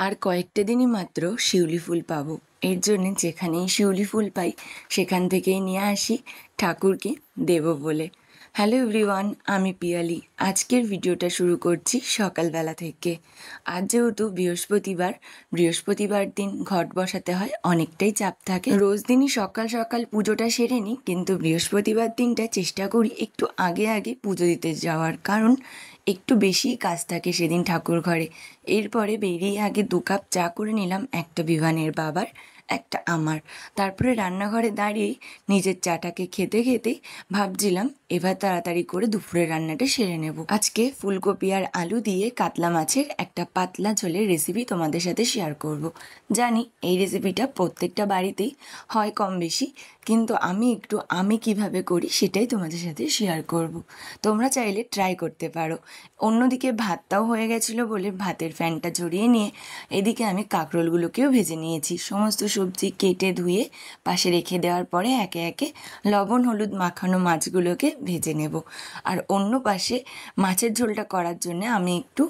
আর কয়েকটা দিনই মাত্র শিউলি ফুল পাবো। এর জন্য যেখানেই শিউলি ফুল পাই সেখান থেকেই নিয়ে আসি ঠাকুরকে দেব বলে। হ্যালো এভরিওয়ান, আমি পিয়ালি। আজকের ভিডিওটা শুরু করছি সকালবেলা থেকে। আজ যেহেতু বৃহস্পতিবার দিন ঘট বসাতে হয়, অনেকটাই চাপ থাকে। রোজ দিনই সকাল সকাল পুজোটা সেরে নিই, কিন্তু বৃহস্পতিবার দিনটা চেষ্টা করি একটু আগে আগে পুজো দিতে যাওয়ার, কারণ একটু বেশি কাজ থাকে সেদিন ঠাকুর ঘরে। এরপরে বেরিয়ে আগে 2 কাপ চা করে নিলাম, একটা বিভানের বাবার, একটা আমার। তারপরে রান্নাঘরে দাঁড়িয়েই নিজের চাটাকে খেতে খেতেই ভাবছিলাম এবার তাড়াতাড়ি করে দুপুরের রান্নাটা সেরে নেব। আজকে ফুলকপি আর আলু দিয়ে কাতলা মাছের একটা পাতলা ঝোলের রেসিপি তোমাদের সাথে শেয়ার করব। জানি এই রেসিপিটা প্রত্যেকটা বাড়িতেই হয় কম বেশি, কিন্তু আমি কিভাবে করি সেটাই তোমাদের সাথে শেয়ার করব। তোমরা চাইলে ট্রাই করতে পারো। অন্যদিকে ভাতটাও হয়ে গেছিলো বলে ভাতের ফ্যানটা ঝরিয়ে নিয়ে এদিকে আমি কাঁকরোলগুলোকেও ভেজে নিয়েছি। সমস্ত সবজি কেটে ধুয়ে পাশে রেখে দেওয়ার পরে একে একে লবণ হলুদ মাখানো মাছগুলোকে ভেজে নেব। আর অন্য পাশে মাছের ঝোলটা করার জন্য আমি একটু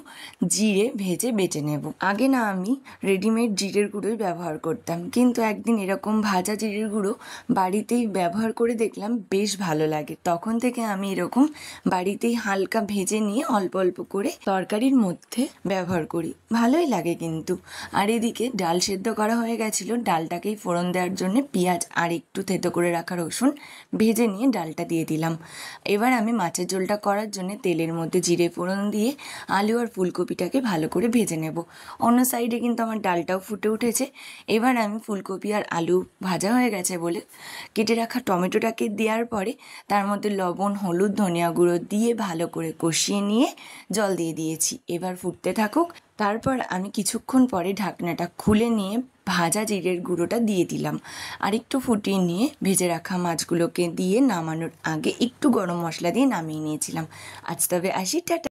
জিরে ভেজে বেটে নেব। আগে না আমি রেডিমেড জিরের গুঁড়োই ব্যবহার করতাম, কিন্তু একদিন এরকম ভাজা জিরের গুঁড়ো বাড়িতেই ব্যবহার করে দেখলাম বেশ ভালো লাগে। তখন থেকে আমি এরকম বাড়িতেই হালকা ভেজে নিয়ে অল্প অল্প করে তরকারির মধ্যে ব্যবহার করি, ভালোই লাগে কিন্তু। আর এদিকে ডাল সেদ্ধ করা হয়ে গেছিলো, ডালটাকেই ফোড়ন দেওয়ার জন্য পেঁয়াজ আর একটু থেতো করে রাখা রসুন ভেজে নিয়ে ডালটা দিয়ে দিলাম। এবার আমি মাছের ঝোলটা করার জন্য তেলের মধ্যে জিরে ফোড়ন দিয়ে আলু আর ফুলকপিটাকে ভালো করে ভেজে নেব। অন্য সাইডে কিন্তু আমার ডালটাও ফুটে উঠেছে। এবার আমি ফুলকপি আর আলু ভাজা হয়ে গেছে বলে কেটে রাখা টমেটোটাকে দেওয়ার পরে তার মধ্যে লবণ হলুদ ধনিয়া গুঁড়ো দিয়ে ভালো করে কষিয়ে নিয়ে জল দিয়ে দিয়েছি। এবার ফুটতে থাকুক। তারপর আমি কিছুক্ষণ পরে ঢাকনাটা খুলে নিয়ে ভাজা জিরের গুঁড়োটা দিয়ে দিলাম। আর একটু ফুটিয়ে নিয়ে ভেজে রাখা মাছগুলোকে দিয়ে নামানোর আগে একটু গরম মশলা দিয়ে নামিয়ে নিয়েছিলাম। আজ তবে আসি, টাটা।